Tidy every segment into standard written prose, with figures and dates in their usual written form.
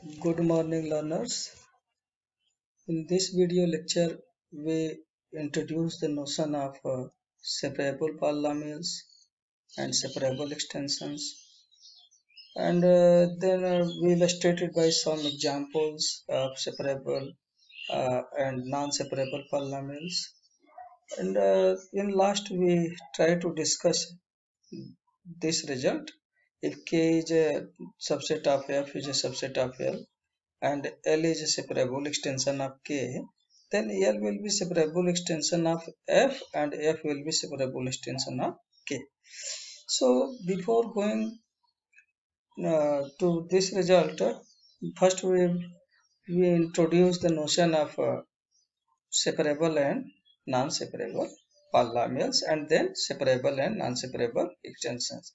Good morning, learners. In this video lecture, we introduce the notion of separable polynomials and separable extensions, and then we illustrated by some examples of separable and non-separable polynomials. And in last, we try to discuss this result. If K is a subset of F is a subset of L, and L is a separable extension of K, then L will be separable extension of F and F will be separable extension of K. So before going to this result, first we introduce the notion of separable and non-separable polynomials and then separable and non-separable extensions.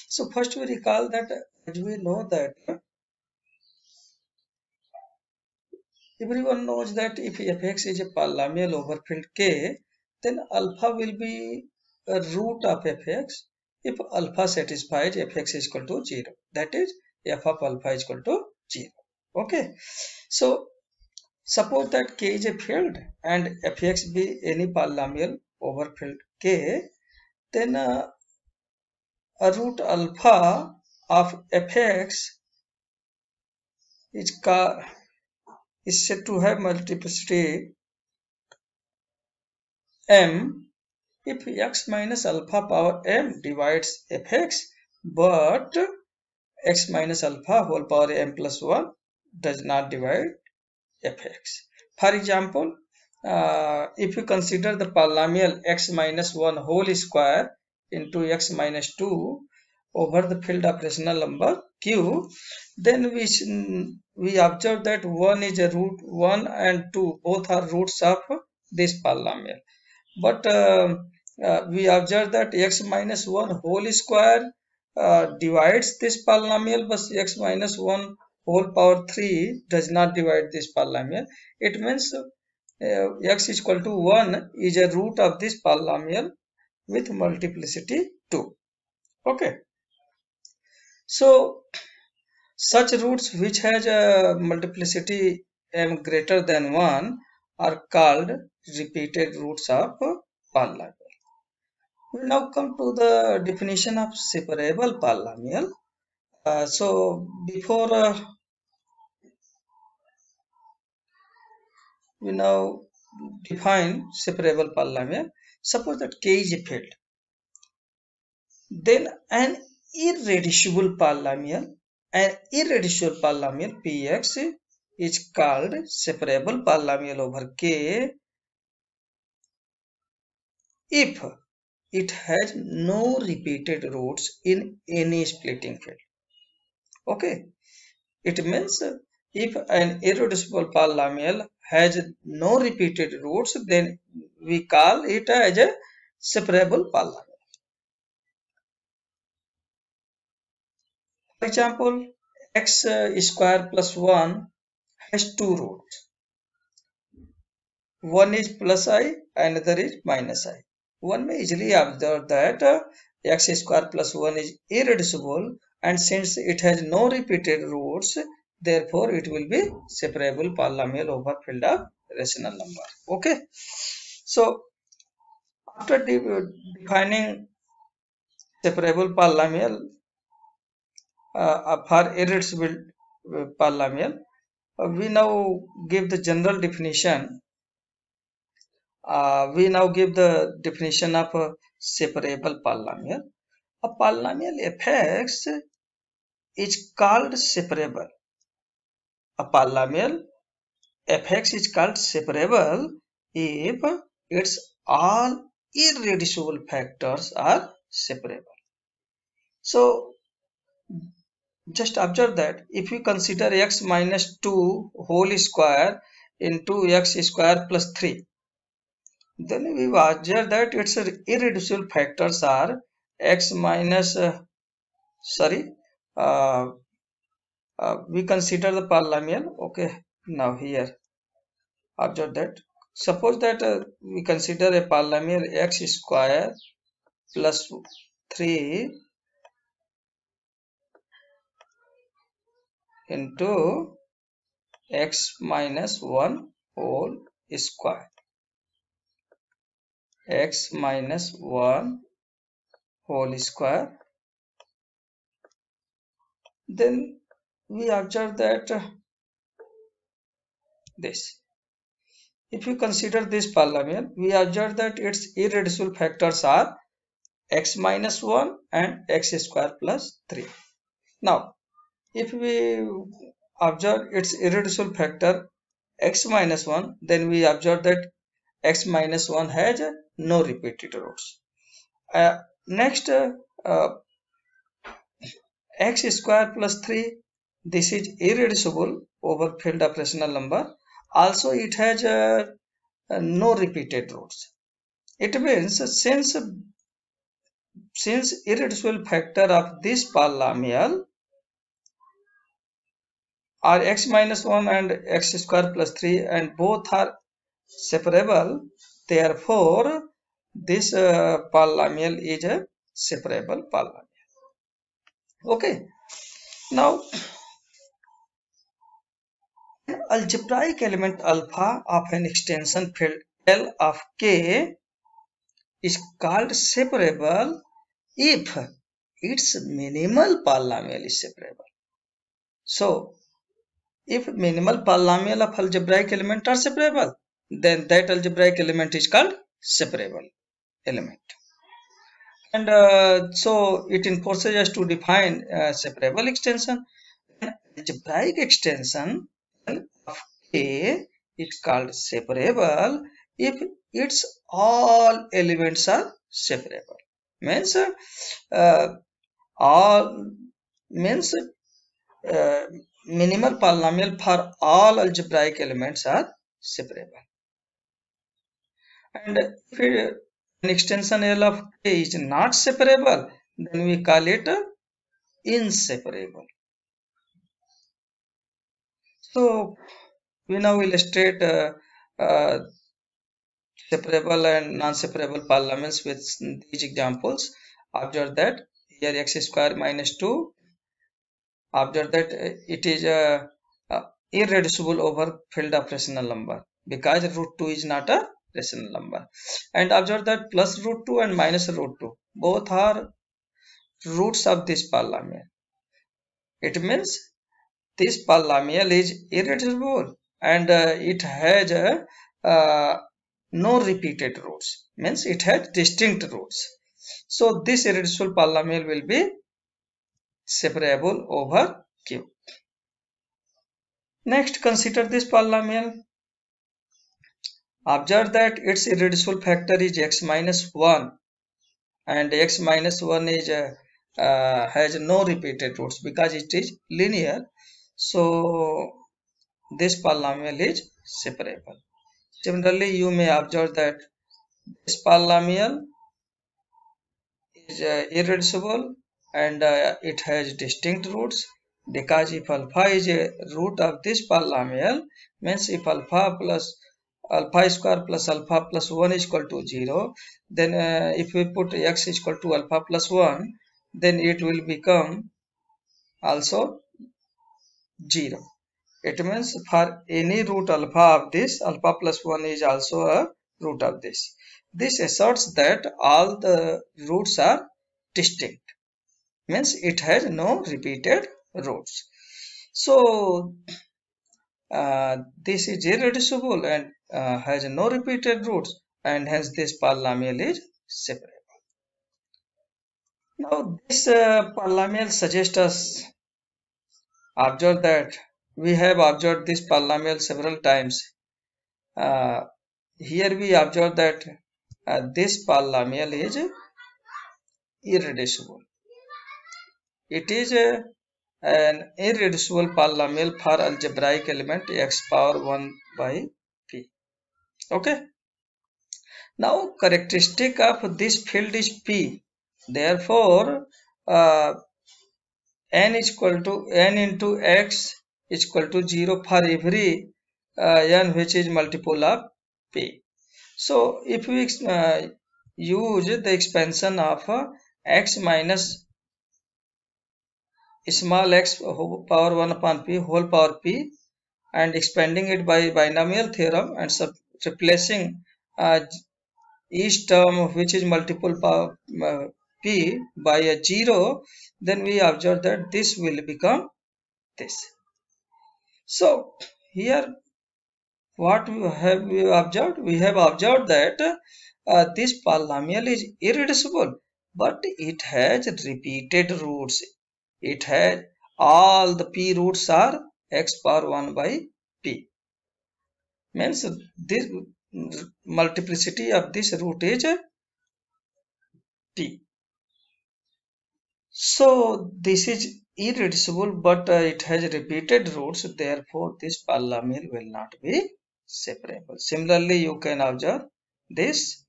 So first we recall that as we know that everyone knows that if fx is a polynomial over field k, then alpha will be a root of fx if alpha satisfies fx is equal to 0. That is, f of alpha is equal to 0. Okay. So suppose that k is a field and fx be any polynomial over field k, then a root alpha of fx is said to have multiplicity m if x minus alpha power m divides fx, but x minus alpha whole power m plus 1 does not divide fx. For example, if you consider the polynomial x minus 1 whole square into x minus 2 over the field of rational number q, then we observe that 1 is a root, 1 and 2 both are roots of this polynomial. But we observe that x minus 1 whole square divides this polynomial, but x minus 1 whole power 3 does not divide this polynomial. It means x is equal to 1 is a root of this polynomial with multiplicity 2. Okay. So such roots which has a multiplicity m greater than 1 are called repeated roots of polynomial. We now come to the definition of separable polynomial. So before we now define separable polynomial, suppose that K is a field, then an irreducible polynomial Px is called separable polynomial over K if it has no repeated roots in any splitting field. Okay, it means if an irreducible polynomial has no repeated roots, then we call it as a separable polynomial. For example, x square plus 1 has two roots. One is plus I, another is minus I. One may easily observe that x square plus 1 is irreducible, and since it has no repeated roots, therefore it will be separable polynomial over field of rational number. Okay. So after defining separable polynomial for irreducible polynomial, we now give the general definition. We now give the definition of a separable polynomial. A polynomial fx is called separable. A polynomial fx is called separable if its all irreducible factors are separable. So just observe that if we consider x minus 2 whole square into x square plus 3, then we observe that its irreducible factors are x minus we consider the polynomial. Okay, now here observe that suppose that we consider a polynomial x square plus 3 into x minus 1 whole square. X minus 1 whole square. Then we observe that this. If you consider this polynomial, we observe that its irreducible factors are x minus 1 and x square plus 3. Now, if we observe its irreducible factor x minus 1, then we observe that x minus 1 has no repeated roots. Next, x square plus 3, this is irreducible over field of rational number. Also, it has no repeated roots. It means since irreducible factor of this polynomial are x minus 1 and x square plus 3 and both are separable, therefore this polynomial is a separable polynomial. Okay, now algebraic element alpha of an extension field L of K is called separable if its minimal polynomial is separable. So, if minimal polynomial of algebraic element are separable, then that algebraic element is called separable element. And so it enforces us to define separable extension. Algebraic extension of K is called separable if its all elements are separable. Means minimal polynomial for all algebraic elements are separable. And if an extension L of K is not separable, then we call it inseparable. So we now illustrate separable and non-separable polynomials with these examples. Observe that here x square minus 2. Observe that it is irreducible over field of rational number because root 2 is not a rational number. And observe that plus root 2 and minus root 2 both are roots of this polynomial. It means this polynomial is irreducible and it has no repeated roots. Means it has distinct roots. So this irreducible polynomial will be separable over Q. Next, consider this polynomial. Observe that its irreducible factor is x minus 1 and x minus 1 is has no repeated roots because it is linear. So this polynomial is separable. Similarly, you may observe that this polynomial is irreducible and it has distinct roots because if alpha is a root of this polynomial, means if alpha square plus alpha plus 1 is equal to 0, then if we put x is equal to alpha plus 1, then it will become also 0. It means for any root alpha of this, alpha plus 1 is also a root of this. This asserts that all the roots are distinct. Means it has no repeated roots. So this is irreducible and has no repeated roots, and hence this polynomial is separable. Now this polynomial suggests us, observe that we have observed this polynomial several times. Here we observe that this polynomial is irreducible. It is an irreducible polynomial for algebraic element x power 1 by p. Okay. Now characteristic of this field is p. Therefore, n into x is equal to 0 for every n which is multiple of p. So if we use the expansion of x minus small x power 1 upon p whole power p and expanding it by binomial theorem and replacing each term which is multiple power p by a 0, then we observe that this will become this. So here what we observed? We have observed that this polynomial is irreducible, but it has repeated roots. It has all the p roots are x power 1 by p. Means this multiplicity of this root is p. So this is irreducible, but it has repeated roots. Therefore, this polynomial will not be separable. Similarly, you can observe this.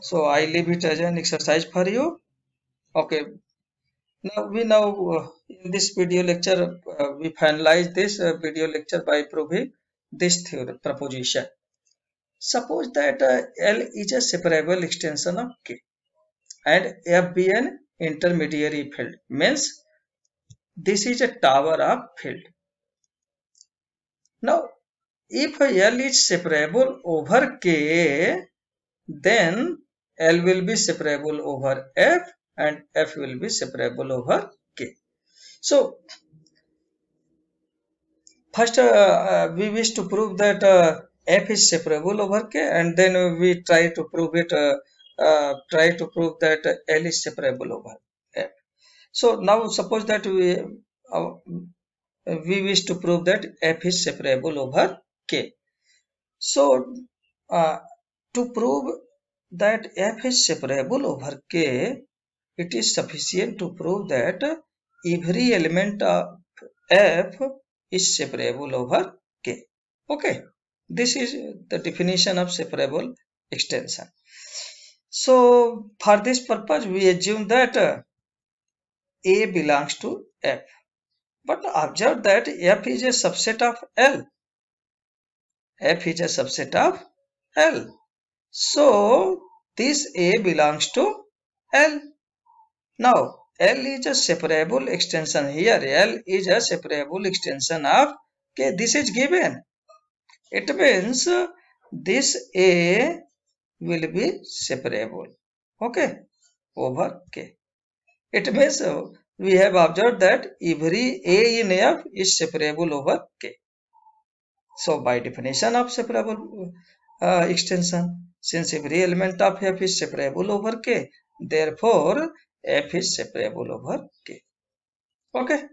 So I leave it as an exercise for you. Okay. Now in this video lecture we finalize this video lecture by proving this theorem proposition. Suppose that L is a separable extension of K and F be an intermediary field. Means this is a tower of field. Now if L is separable over K, then L will be separable over F and F will be separable over K. So first we wish to prove that F is separable over K, and then we try to prove it. Try to prove that L is separable over F. So now suppose that we wish to prove that F is separable over K. So to prove that F is separable over K, it is sufficient to prove that every element of F is separable over K. Okay, this is the definition of separable extension. So for this purpose, we assume that A belongs to F. But observe that F is a subset of L. F is a subset of L. So this A belongs to L. Now L is a separable extension here. L is a separable extension of K. This is given. It means this A will be separable. Okay, over K. It means we have observed that every A in F is separable over K. So by definition of separable extension, since every element of F is separable over K, therefore F is separable over K. Okay.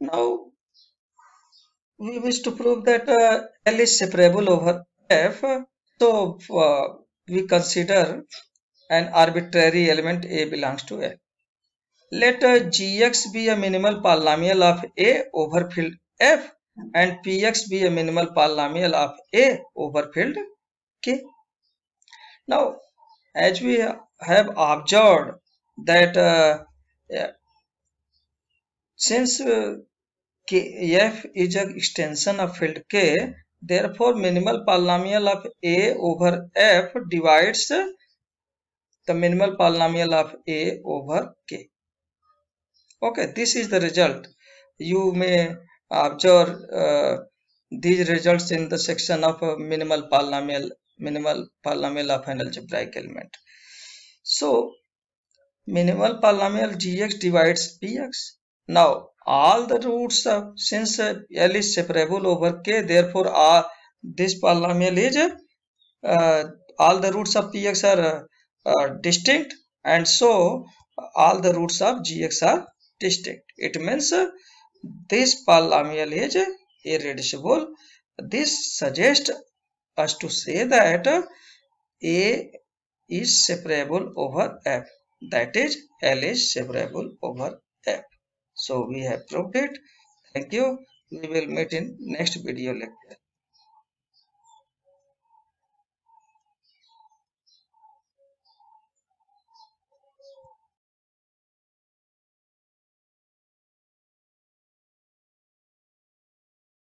Now we wish to prove that L is separable over F. So we consider an arbitrary element A belongs to L. Let Gx be a minimal polynomial of A over field F and Px be a minimal polynomial of A over field K. Now, as we have observed that since F is an extension of field K, therefore minimal polynomial of A over F divides the minimal polynomial of A over K. Okay, this is the result. You may observe these results in the section of minimal polynomial of an algebraic element. So minimal polynomial Gx divides Px. Now all the roots of, since L is separable over K, therefore this polynomial is all the roots of Px are distinct, and so all the roots of Gx are distinct. It means this polynomial is irreducible. This suggests us to say that A is separable over F. That is, L is separable over F. So we have proved it. Thank you. We will meet in next video lecture.